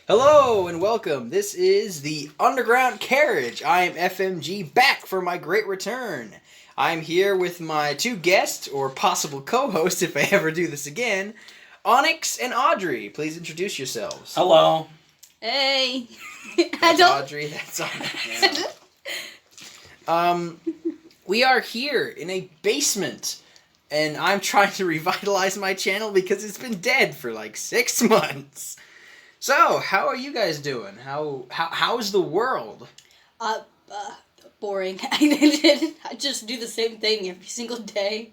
Hello and welcome. This is the Underground Carriage. I am FMG back for my great return. I'm here with my two guests, or possible co-hosts if I ever do this again, Onyx and Audrey. Please introduce yourselves. Hello. Hey. That's Audrey. That's Onyx. We are here in a basement, and I'm trying to revitalize my channel because it's been dead for like 6 months. So, how are you guys doing? How's the world? Boring. I just do the same thing every single day.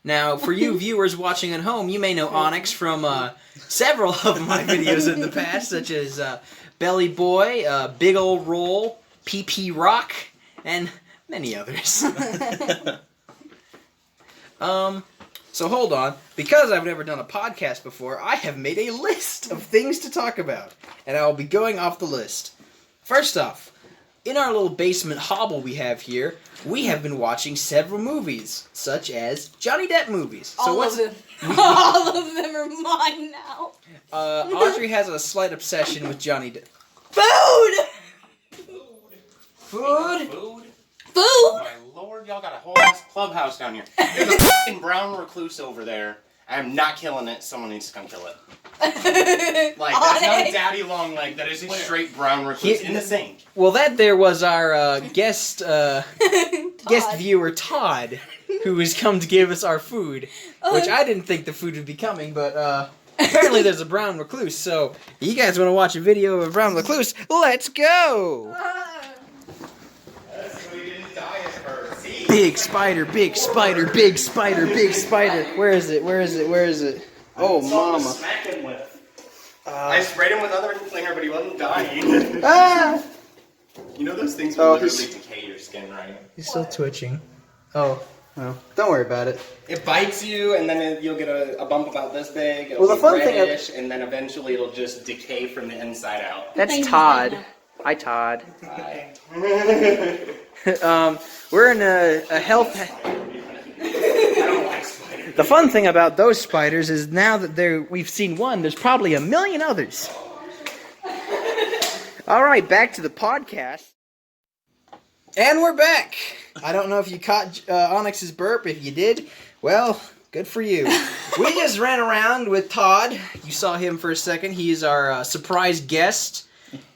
Now, for you viewers watching at home, you may know Onyx from several of my videos in the past, such as Belly Boy, Big Ol' Roll, PP Rock, and many others. So hold on. Because I've never done a podcast before, I have made a list of things to talk about, and I will be going off the list. First off, in our little basement hovel we have here, we have been watching several movies, such as Johnny Depp movies. All of them are mine now. Audrey has a slight obsession with Johnny Depp. Food! Food? Oh my lord, y'all got a whole ass clubhouse down here. There's a fucking brown recluse over there. I'm not killing it. Someone needs to come kill it. Like, that's not a daddy long leg. That is a straight brown recluse in the sink. Well, that there was our guest viewer, Todd, who has come to give us our food. Which I didn't think the food would be coming, but apparently there's a brown recluse. So, you guys want to watch a video of a brown recluse? Let's go! Big spider, big spider, big spider, big spider. Where is it? Where is it? Where is it? Oh, mama. Smack him with. I sprayed him with other flinger, but he wasn't dying. Ah! You know those things will literally decay your skin, right? He's still twitching. Oh, well, don't worry about it. It bites you, and then you'll get a bump about this big. It'll Well, the fun thing reddish, and then eventually it'll just decay from the inside out. That's Todd. Hi, Todd. Hi. We're in a health... I don't like spiders. The fun thing about those spiders is now that we've seen one, there's probably a million others. Alright, back to the podcast. And we're back! I don't know if you caught Onyx's burp. If you did, well, good for you. We just ran around with Todd. You saw him for a second. He is our surprise guest.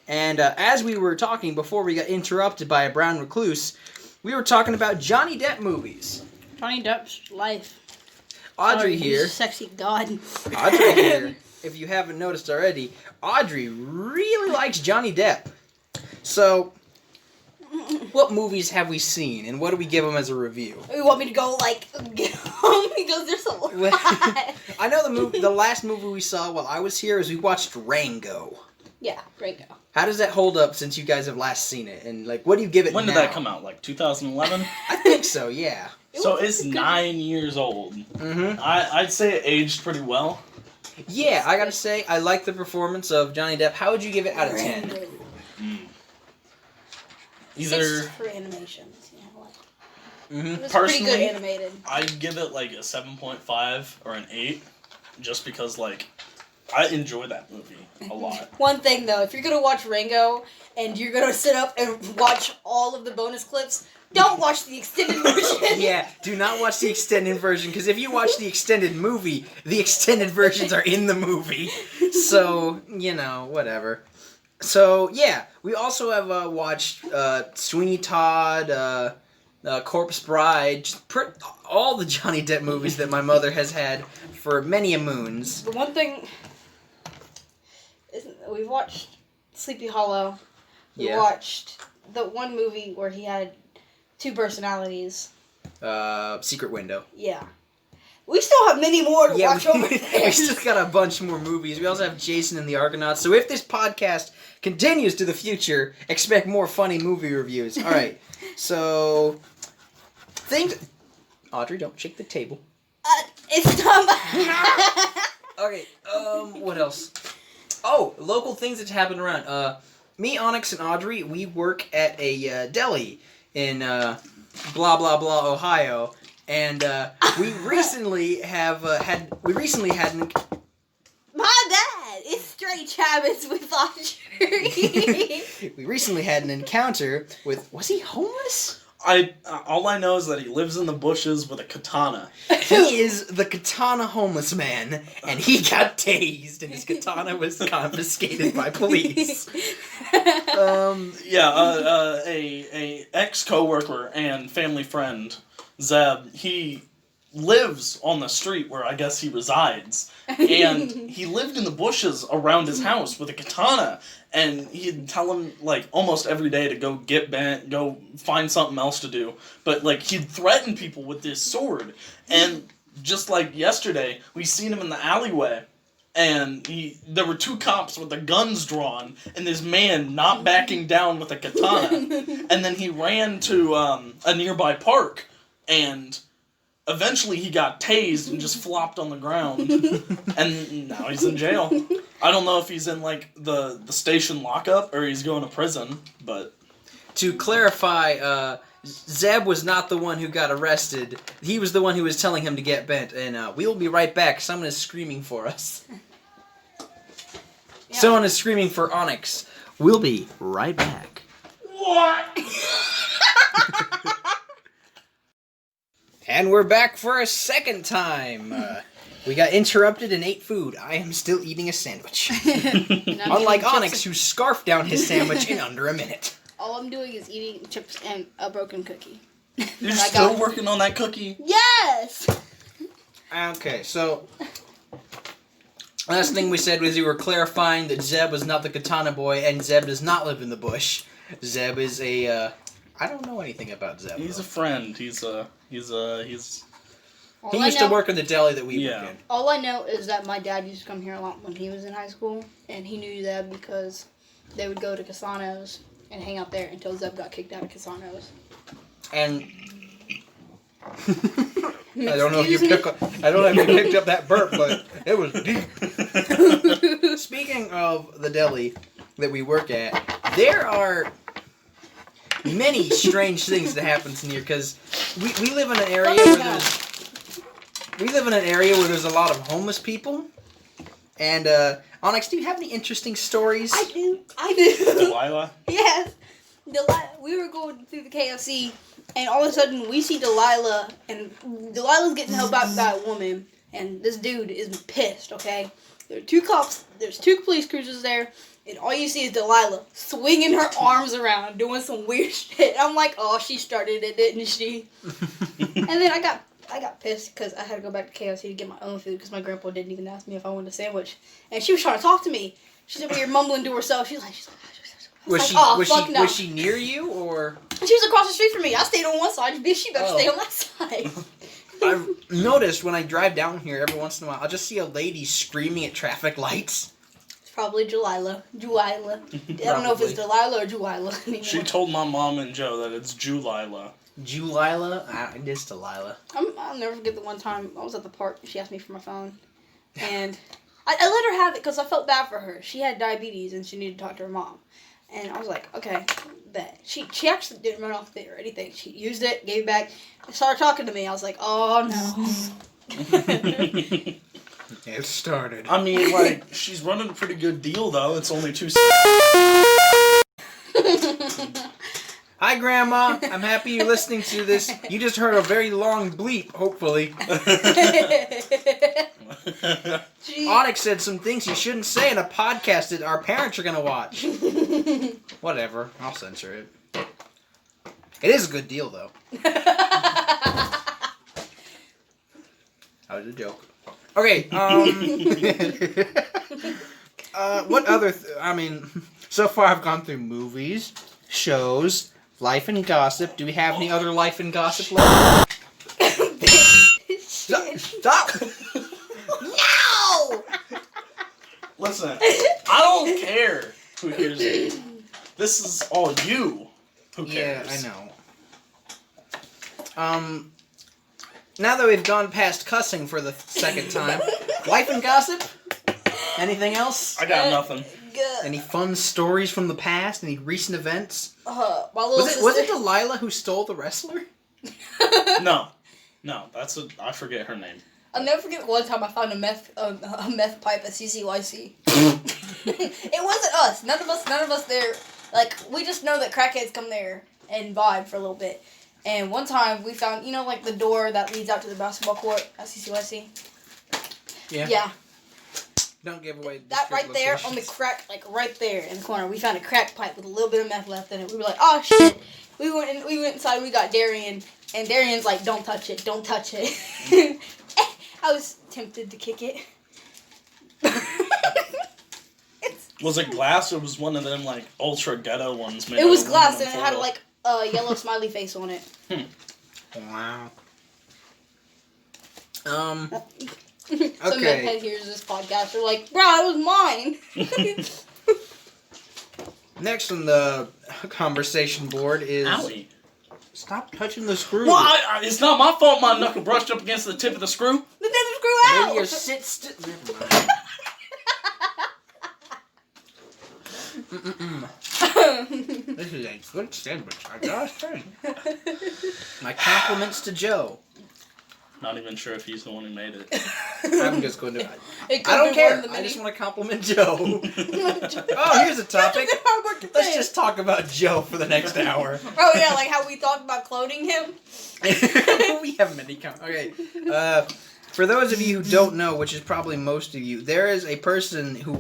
And as we were talking before we got interrupted by a brown recluse, we were talking about Johnny Depp movies. Johnny Depp's life. Audrey here. Sexy god. Audrey here. If you haven't noticed already, Audrey really likes Johnny Depp. So, what movies have we seen, and what do we give them as a review? You want me to go, because there's a lot. I know the last movie we saw while I was here is we watched Rango. Yeah, Rango. How does that hold up since you guys have last seen it? And, what do you give it When now? did that come out? Like 2011? I think so, yeah. So it's 9 years old. Mm-hmm. I'd say it aged pretty well. Yeah, I gotta say, I like the performance of Johnny Depp. How would you give it out of 10? Either... 6 for animations, Mm-hmm. It was pretty good Personally, animated. I'd give it like a 7.5 or an 8. Just because, I enjoy that movie a lot. One thing, though, if you're going to watch Rango and you're going to sit up and watch all of the bonus clips, don't watch the extended version. Yeah, do not watch the extended version, because if you watch the extended movie, the extended versions are in the movie. So, whatever. So, yeah, we also have watched Sweeney Todd, Corpse Bride, all the Johnny Depp movies that my mother has had for many a moons. The one thing... We've watched Sleepy Hollow. We watched the one movie where he had 2 personalities. Secret Window. Yeah. We still have many more to watch over there. We still got a bunch more movies. We also have Jason and the Argonauts. So if this podcast continues to the future, expect more funny movie reviews. All right. So, Audrey, don't shake the table. It's dumb. Okay. What else? Oh, local things that happen around. Me, Onyx, and Audrey, we work at a deli in blah blah blah, Ohio, and we recently had an My bad. It's straight each habits with Audrey. We recently had an encounter with. Was he homeless? All I know is that he lives in the bushes with a katana. He is the katana homeless man, and he got tased, and his katana was confiscated by police. A ex-coworker and family friend, Zeb, he lives on the street where I guess he resides, and he lived in the bushes around his house with a katana, and he'd tell him, like, almost every day to go get bent, go find something else to do, but, like, he'd threaten people with this sword, and just like yesterday, we seen him in the alleyway, and there were 2 cops with their guns drawn, and this man not backing down with a katana, and then he ran to a nearby park, and eventually he got tased and just flopped on the ground, and now he's in jail. I don't know if he's in, like, the station lockup or he's going to prison, but... To clarify, Zeb was not the one who got arrested. He was the one who was telling him to get bent, and we'll be right back. Someone is screaming for us. Yeah. Someone is screaming for Onyx. We'll be right back. What? And we're back for a second time. We got interrupted and ate food. I am still eating a sandwich. Unlike Onyx, who scarfed down his sandwich in under a minute. All I'm doing is eating chips and a broken cookie. You're still working on that cookie? Yes! Okay, so... Last thing we said was we were clarifying that Zeb was not the katana boy, and Zeb does not live in the bush. Zeb is a... I don't know anything about Zeb. He's a friend. He used to work in the deli that we work in. All I know is that my dad used to come here a lot when he was in high school, and he knew Zeb because they would go to Casanos and hang out there until Zeb got kicked out of Casanos. And I don't know if you picked up that burp, but it was deep. Speaking of the deli that we work at, there are many strange things that happens in here because we live in an area where there's a lot of homeless people. And Onyx, do you have any interesting stories? I do. Delilah? Yes. We were going through the KFC, and all of a sudden we see Delilah, and Delilah's getting help out by a woman, and this dude is pissed, okay? There are 2 cops, there's 2 police cruisers there, and all you see is Delilah swinging her arms around, doing some weird shit. I'm like, oh, she started it, didn't she? And then I got pissed because I had to go back to KFC to get my own food because my grandpa didn't even ask me if I wanted a sandwich. And she was trying to talk to me. She's over here mumbling to herself. She's like, was she near you or? She was across the street from me. I stayed on one side. She better stay on that side. I've noticed when I drive down here every once in a while, I'll just see a lady screaming at traffic lights. It's probably Delilah. I don't know if it's Delilah or Delilah anymore. She told my mom and Joe that it's Julila. Julila? It is Delilah. I'll never forget the one time I was at the park and she asked me for my phone. And I let her have it because I felt bad for her. She had diabetes and she needed to talk to her mom. And I was like, okay, bet. She actually didn't run off with it or anything. She used it, gave it back, and started talking to me. I was like, oh no. It started. I mean, like, she's running a pretty good deal, though. It's only 2... Hi, Grandma. I'm happy you're listening to this. You just heard a very long bleep, hopefully. Onyx said some things he shouldn't say in a podcast that our parents are going to watch. Whatever. I'll censor it. It is a good deal, though. That was a joke. Okay, what other... so far I've gone through movies, shows, life and gossip. Do we have any other life and gossip left? Stop! No! Listen, I don't care who hears it. This is all you who cares. Yeah, I know. Now that we've gone past cussing for the second time, life and gossip? Anything else? I got nothing. Any fun stories from the past? Any recent events? Was it Delilah who stole the wrestler? No, I forget her name. I'll never forget one time I found a meth pipe at CCYC. It wasn't us. None of us there. Like, we just know that crackheads come there and vibe for a little bit. And one time we found, like the door that leads out to the basketball court at CCYC? Yeah. Yeah. Don't give away That right there on the crack, like right there in the corner, we found a crack pipe with a little bit of meth left in it. We were like, oh shit. We went inside, we got Darian, and Darian's like, don't touch it. I was tempted to kick it. Was it glass or was one of them like ultra ghetto ones made? It was out of glass and it aluminum had foil? like a yellow smiley face on it. Wow. Some Okay. head hears this podcast. They're like, bro, it was mine. Next on the conversation board is... Owie. Stop touching the screw. Well, it's not my fault my knuckle brushed up against the tip of the screw. The tip screw out. Maybe you sit still. Never mind. This is a good sandwich, I gotta say. My compliments to Joe. Not even sure if he's the one who made it. I'm just going to... It could I don't be care. one of the I many- just want to compliment Joe. Oh, here's a topic. Let's just talk about Joe for the next hour. Oh yeah, like how we talked about cloning him. We have many Okay. For those of you who don't know, which is probably most of you, there is a person who...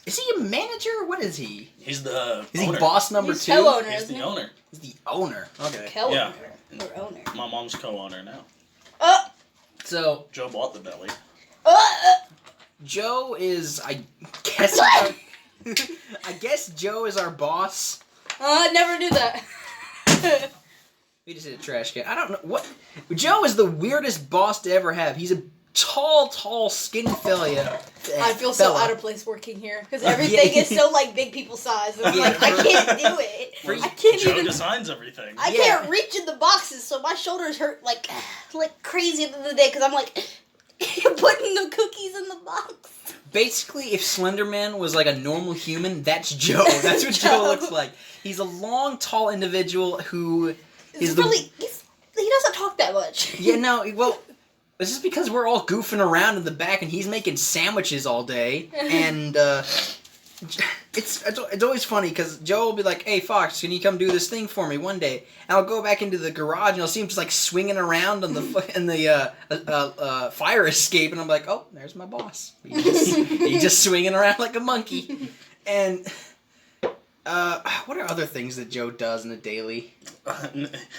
Is he a manager? What is he? He's the Is owner. he boss number He's 2? co-owner. He's Isn't the he? owner. He's the owner. Okay. Co-owner or owner. My mom's co-owner now. So, Joe bought the deli. Joe is, I guess... I guess Joe is our boss. I never knew that. We just hit a trash can. I don't know what. Joe is the weirdest boss to ever have. He's a tall, skinny fella. I feel so out of place working here because everything is so like big people size. And I'm like, I can't do it. I can't Joe even. designs everything. I can't reach in the boxes, so my shoulders hurt like crazy at the end of the day because I'm like putting the cookies in the box. Basically, if Slenderman was like a normal human, that's Joe. That's what Joe looks like. He's a long, tall individual who is he doesn't talk that much. Yeah, no, well, it's just because we're all goofing around in the back and he's making sandwiches all day, and it's always funny because Joe will be like, "Hey, Fox, can you come do this thing for me one day?" And I'll go back into the garage and I'll see him just like swinging around on the fire escape, and I'm like, "Oh, there's my boss. He's just swinging around like a monkey." And what are other things that Joe does in the daily?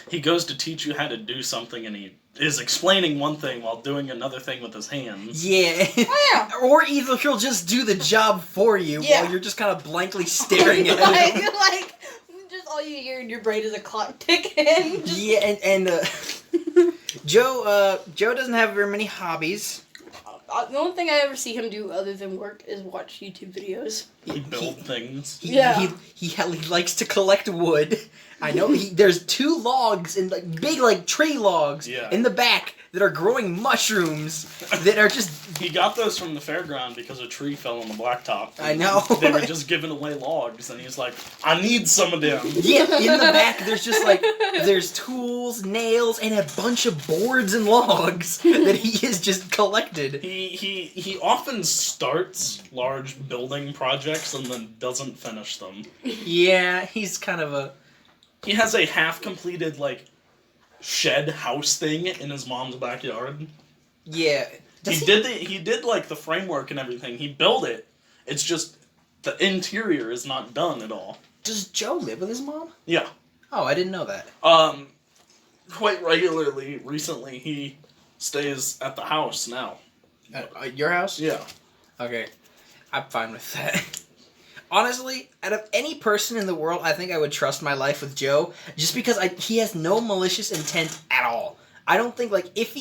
He goes to teach you how to do something, and he is explaining one thing while doing another thing with his hands. Yeah. Oh, yeah. Or either he'll just do the job for you while you're just kind of blankly staring at him. like, just all you hear in your brain is a clock ticking. Yeah, and Joe doesn't have very many hobbies. The only thing I ever see him do other than work is watch YouTube videos. He build things. He likes to collect wood. I know there's 2 logs and like big like tree logs in the back that are growing mushrooms that are just. He got those from the fairground because a tree fell on the blacktop. I know. They were just giving away logs, and he's like, "I need some of them." Yeah, in the back there's just like there's tools, nails, and a bunch of boards and logs that he has just collected. He often starts large building projects and then doesn't finish them. Yeah, he's kind of a. He has a half-completed, like, shed house thing in his mom's backyard. Yeah. He did like the framework and everything. He built it. It's just the interior is not done at all. Does Joe live with his mom? Yeah. Oh, I didn't know that. Quite regularly recently he stays at the house now. At your house? Yeah. Okay. I'm fine with that. Honestly, out of any person in the world, I think I would trust my life with Joe, just because he has no malicious intent at all. I don't think, like, if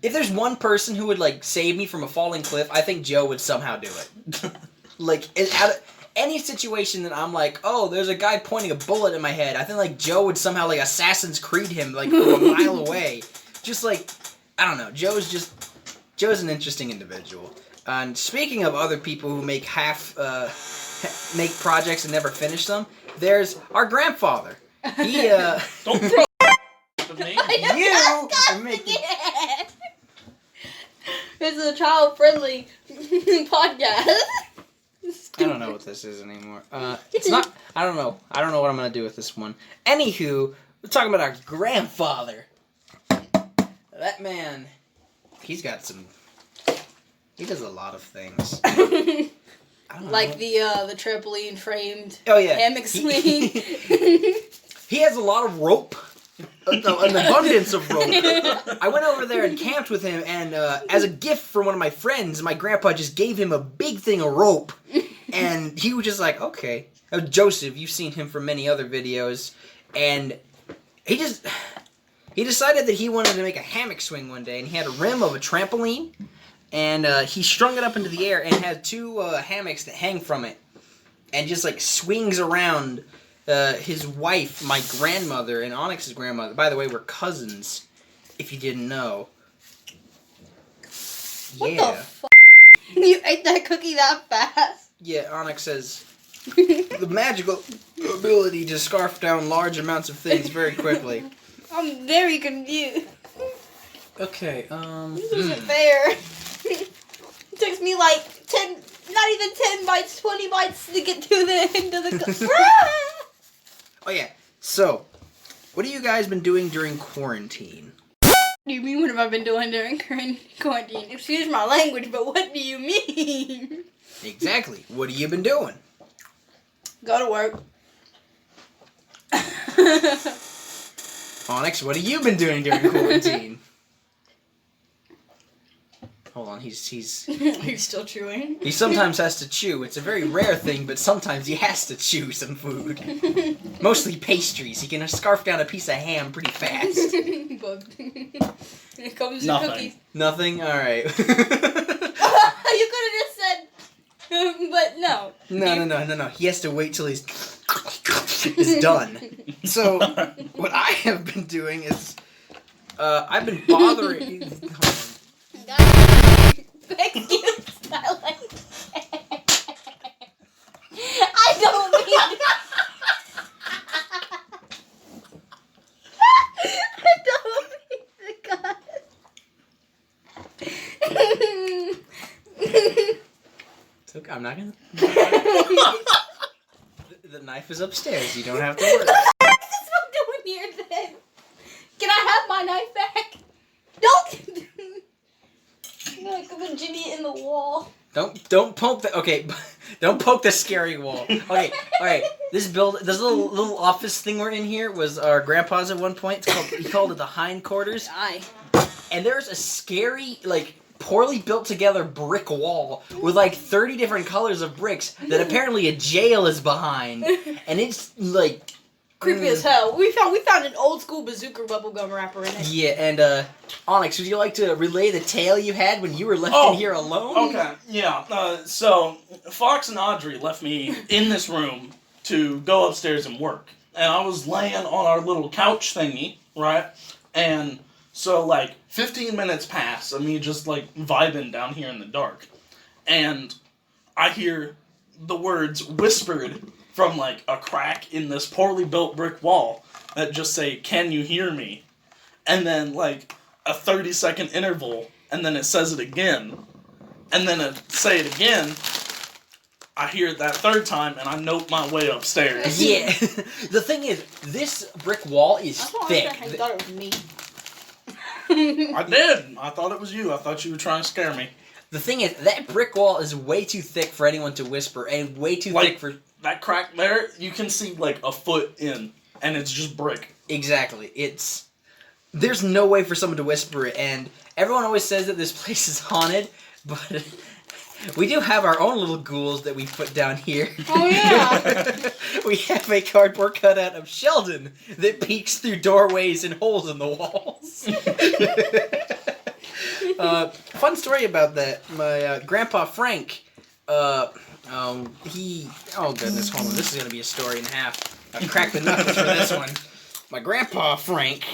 there's one person who would, like, save me from a falling cliff, I think Joe would somehow do it. Like, out of any situation that I'm like, oh, there's a guy pointing a bullet in my head, I think, like, Joe would somehow, like, Assassin's Creed him, like, from a mile away. Just, like, I don't know, Joe's an interesting individual. And speaking of other people who make make projects and never finish them, there's our grandfather. He Don't throw at me. It's a child-friendly podcast. I don't know what this is anymore. It's not. I don't know. I don't know what I'm gonna do with this one. Anywho, we're talking about our grandfather. That man, he's got some. He does a lot of things. I don't Like know. the trampoline framed He hammock swing. he has a lot of rope. An abundance of rope. I went over there and camped with him, and as a gift from one of my friends, my grandpa just gave him a big thing of rope, and he was just like, okay. Joseph, you've seen him from many other videos, and he decided that he wanted to make a hammock swing one day, and he had a rim of a trampoline, and he strung it up into the air and had two hammocks that hang from it, and just like swings around. His wife, my grandmother, and Onyx's grandmother. By the way, we're cousins, if you didn't know. What the fuck? You ate that cookie that fast? Yeah, Onyx says the magical ability to scarf down large amounts of things very quickly. I'm very confused. Okay, This isn't fair. It takes me like 10, not even 10 bites, 20 bites to get to the end of the Oh yeah, so, what have you guys been doing during quarantine? What do you mean, what have I been doing during quarantine? Excuse my language, but what do you mean? Exactly, what have you been doing? Go to work. Onyx, what have you been doing during quarantine? Hold on, he's You're still chewing? he sometimes has to chew. It's a very rare thing, but sometimes he has to chew some food. Mostly pastries. He can scarf down a piece of ham pretty fast. But it comes to Nothing. cookies. Nothing? Alright. You could have just said, but no. No. He has to wait till he's done. So, what I have been doing is, I've been bothering... Hold on. Excuse my language. I don't mean I don't mean to cut. It's okay, I'm not gonna... The knife is upstairs, you don't have to worry. That's what I'm doing here then. Can I have my knife back? Don't! Like I'm gonna jimmy it in the wall. Don't poke the don't poke the scary wall. Okay, alright. This little office thing we're in here was our grandpa's at one point. He called it the hindquarters. Aye. And there's a scary, like, poorly built together brick wall with like 30 different colors of bricks that apparently a jail is behind. And it's like Creepy as hell. We found an old school bazooka bubblegum wrapper in it. Yeah, and Onyx, would you like to relay the tale you had when you were left in here alone? Okay, yeah. So Fox and Audrey left me in this room to go upstairs and work, and I was laying on our little couch thingy, right? And so like 15 minutes pass of me just like vibing down here in the dark, and I hear the words whispered from like a crack in this poorly built brick wall that just say, "Can you hear me?" And then like a 30-second interval, and then it says it again, and then it say it again. I hear it that third time, and I note my way upstairs. Yeah. The thing is, this brick wall is thick. I thought it was me. I did. I thought it was you. I thought you were trying to scare me. The thing is, that brick wall is way too thick for anyone to whisper, and way too thick for... That crack there, you can see like a foot in, and it's just brick. Exactly. There's no way for someone to whisper it, and everyone always says that this place is haunted, but we do have our own little ghouls that we put down here. Oh yeah. We have a cardboard cutout of Sheldon that peeks through doorways and holes in the walls. Fun story about that. My grandpa Frank, oh goodness, hold on, this is gonna be a story and a half. I've cracked the knuckles for this one. My grandpa Frank,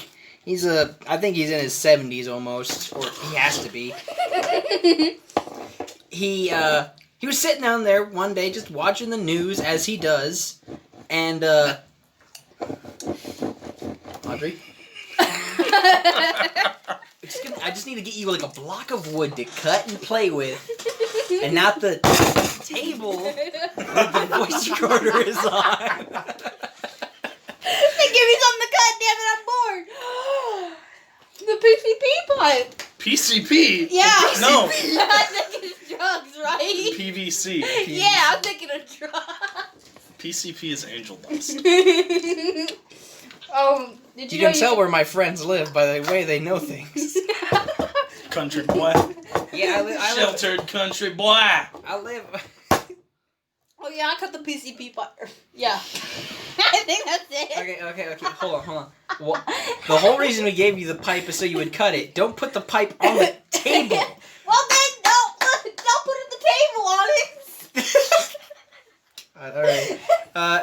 I think he's in his 70s almost, or he has to be. He was sitting down there one day just watching the news as he does, and Audrey? I just need to get you like a block of wood to cut and play with, and not the table that the voice recorder is on. Hey, give me something to cut, damn it, I'm bored. The PCP pipe. PCP? Yeah. No. I'm thinking of drugs, right? PVC. Yeah, I'm thinking of drugs. PCP is angel dust. Did You can tell where my friends live by the way they know things. Country boy. Yeah, I live. Sheltered country boy. I live. Oh yeah, I cut the PCP pipe. Yeah. I think that's it. Okay. Hold on. The whole reason we gave you the pipe is so you would cut it. Don't put the pipe on the table. Well then, don't put it on the table, Onyx. Alright.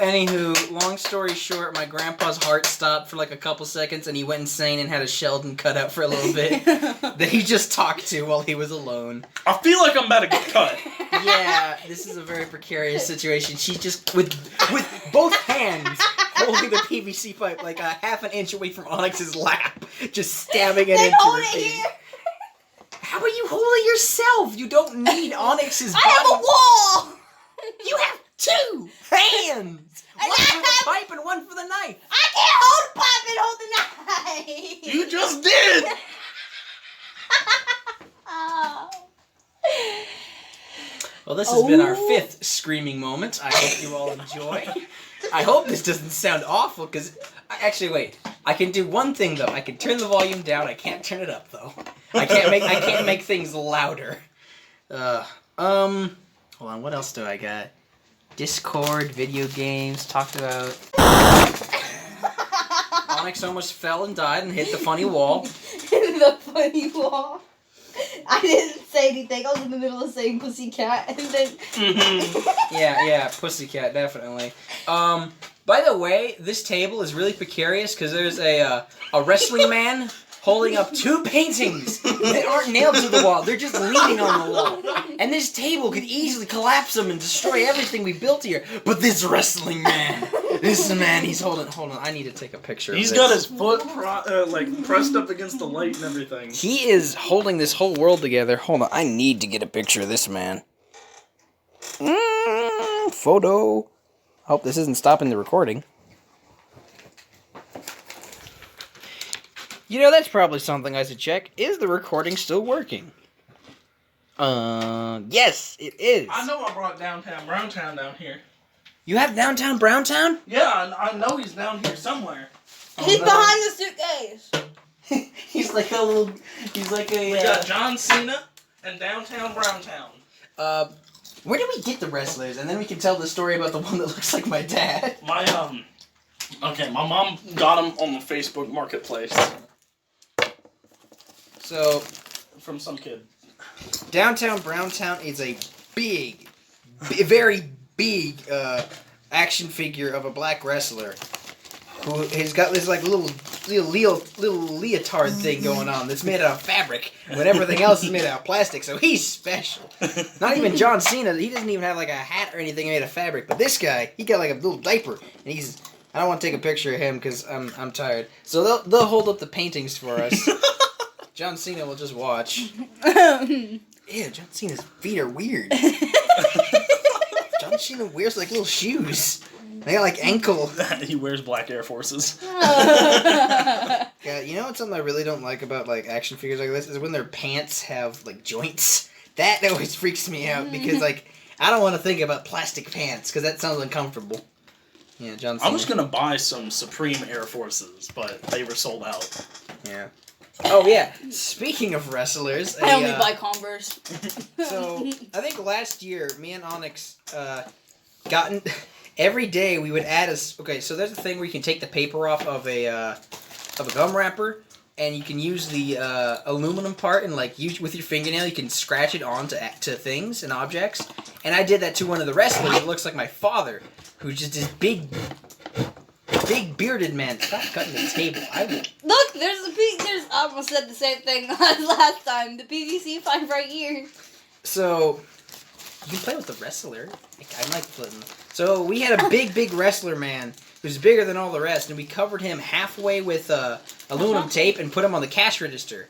Anywho, long story short, my grandpa's heart stopped for like a couple seconds and he went insane and had a Sheldon cut out for a little bit that he just talked to while he was alone. I feel like I'm about to get cut. Yeah, this is a very precarious situation. She's just, with both hands, holding the PVC pipe like a half an inch away from Onyx's lap, just stabbing it into her face. Here. How are you holding yourself? You don't need Onyx's body. I have a wall. You have 2 hands! One for the pipe and one for the knife! I can't hold a pipe and hold the knife! You just did! Oh. Well, this has been our 5th screaming moment. I hope you all enjoy. I hope this doesn't sound awful, because... Actually, wait. I can do one thing, though. I can turn the volume down. I can't turn it up, though. I can't make things louder. Hold on, what else do I got? Discord, video games, talked about... Onyx almost fell and died and hit the funny wall. The funny wall. I didn't say anything. I was in the middle of saying pussycat and then... Yeah, pussycat, definitely. By the way, this table is really precarious because there's a wrestling man holding up 2 paintings that aren't nailed to the wall. They're just leaning on the wall. And this table could easily collapse them and destroy everything we built here. But this wrestling man, he's holding... Hold on, I need to take a picture of this. He's got his foot pressed up against the light and everything. He is holding this whole world together. Hold on, I need to get a picture of this man. Photo. Hope this isn't stopping the recording. You know, that's probably something I should check. Is the recording still working? Yes, it is. I know I brought downtown Browntown down here. You have downtown Browntown? Yeah, I know he's down here somewhere. He's behind the suitcase. He's like a little... He's like a... We got John Cena and downtown Browntown. Where did we get the wrestlers? And then we can tell the story about the one that looks like my dad. My mom got him on the Facebook Marketplace. So... From some kid. Downtown Browntown is a very big action figure of a black wrestler who has got this like little leotard thing going on that's made out of fabric when everything else is made out of plastic. So he's special. Not even John Cena. He doesn't even have like a hat or anything made of fabric. But this guy, he got like a little diaper, and he's. I don't want to take a picture of him because I'm tired. So they'll hold up the paintings for us. John Cena will just watch. Ew, John Cena's feet are weird. John Cena wears like little shoes. They got like ankle. He wears black Air Forces. Yeah, you know what something I really don't like about like action figures like this is when their pants have like joints. That always freaks me out because like I don't want to think about plastic pants because that sounds uncomfortable. Yeah, John Cena. I was gonna buy some Supreme Air Forces, but they were sold out. Yeah. Oh yeah. Speaking of wrestlers, I only buy Converse. So I think last year, me and Onyx gotten every day we would add okay. So there's a thing where you can take the paper off of a gum wrapper, and you can use the aluminum part and like with your fingernail you can scratch it onto things and objects. And I did that to one of the wrestlers. It looks like my father, who's just this big bearded man. Stop cutting the table. I will. Look, there's I almost said the same thing last time. The PVC pipe right here. So, you can play with the wrestler. I like putting. So, we had a big wrestler man who's bigger than all the rest, and we covered him halfway with aluminum tape and put him on the cash register.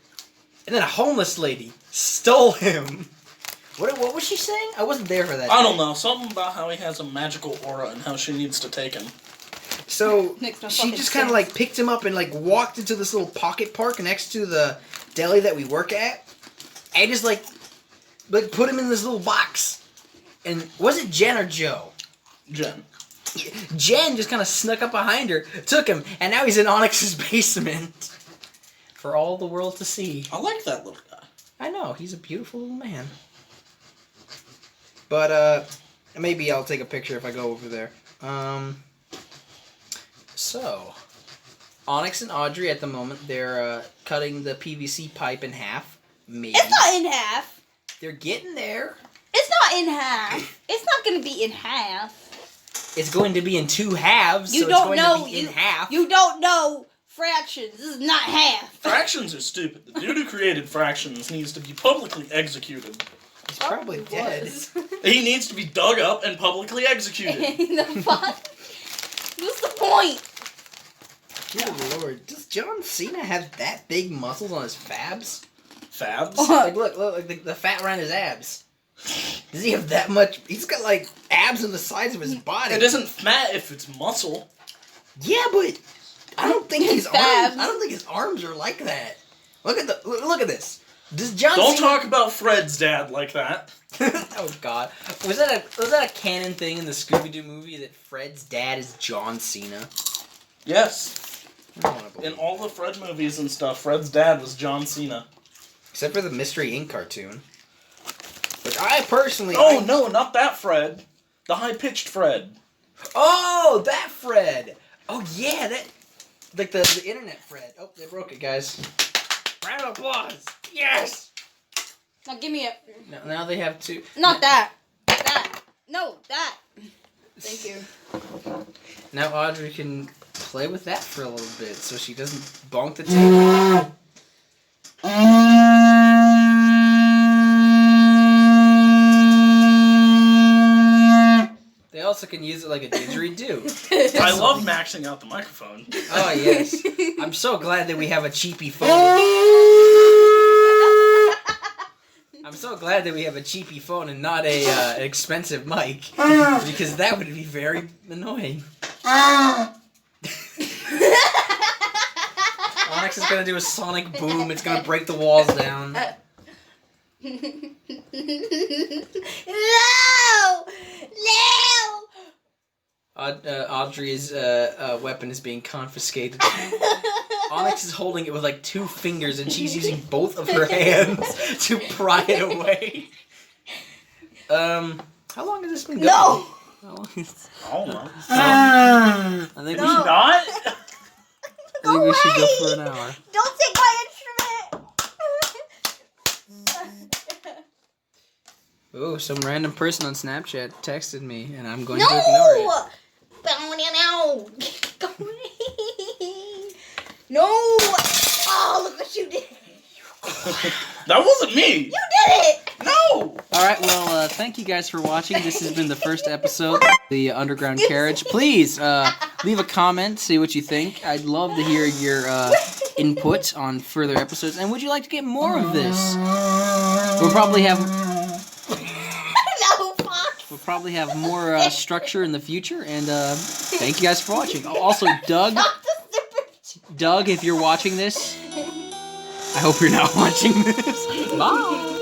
and then a homeless lady stole him. What was she saying? I wasn't there for that. I don't know. Something about how he has a magical aura and how she needs to take him. So Makes no she fucking just kind of sense. like picked him up and like walked into this little pocket park next to the deli that we work at, and just like put him in this little box. And was it Jen or Joe? Jen. Jen just kind of snuck up behind her, took him, and now he's in Onyx's basement for all the world to see. I like that little guy. I know, he's a beautiful little man. But, maybe I'll take a picture if I go over there. So, Onyx and Audrey at the moment, they're, cutting the PVC pipe in half. Maybe. It's not in half. They're getting there. It's not in half. It's not going to be in half. It's going to be in 2 halves, You so don't it's know. going to be in half. You don't know fractions. This is not half. Fractions are stupid. The dude who created fractions needs to be publicly executed. He's probably dead. Was. He needs to be dug up and publicly executed. The fuck? What's the point? Good lord. Does John Cena have that big muscles on his fabs? Fabs? Like, look, like the fat around his abs. Does he have that much? He's got, like, abs on the sides of his body. It isn't fat if it's muscle. Yeah, but I don't think his arms. Fabs. I don't think his arms are like that. Look at this. Does John Don't Cena... talk about Fred's dad like that. Oh God, was that a canon thing in the Scooby-Doo movie that Fred's dad is John Cena? Yes. I don't wanna believe In all the Fred movies and stuff, Fred's dad was John Cena. Except for the Mystery Inc. cartoon. Which I personally... Oh, no, not that Fred. The high-pitched Fred. Oh, that Fred! Oh, yeah, that... Like the internet Fred. Oh, they broke it, guys. Round of applause! Yes! Now give me a... Now they have 2... Not that. That. No, that. Thank you. Now Audrey can play with that for a little bit so she doesn't bonk the table. They also can use it like a didgeridoo. I love maxing out the microphone. Oh, yes. I'm so glad that we have a cheapy phone. I'm so glad that we have a cheapy phone and not an expensive mic. Because that would be very annoying. Onyx is going to do a sonic boom. It's going to break the walls down. No! No! Audrey's weapon is being confiscated. Onyx is holding it with like 2 fingers and she's using both of her hands to pry it away. How long has this been going? No! How long is... I don't know. I think No. we should, Not? I think we should go for an hour. Don't take my instrument! Oh, some random person on Snapchat texted me and I'm going to ignore it. No! No! Oh, look what you did! That wasn't me! You did it! No! Alright, well, thank you guys for watching. This has been the first episode of the Underground Carriage. Please, leave a comment, say what you think. I'd love to hear your input on further episodes. And would you like to get more of this? We'll probably have... No, Fox! We'll probably have more structure in the future, and thank you guys for watching. Also, Doug, if you're watching this, I hope you're not watching this. Bye!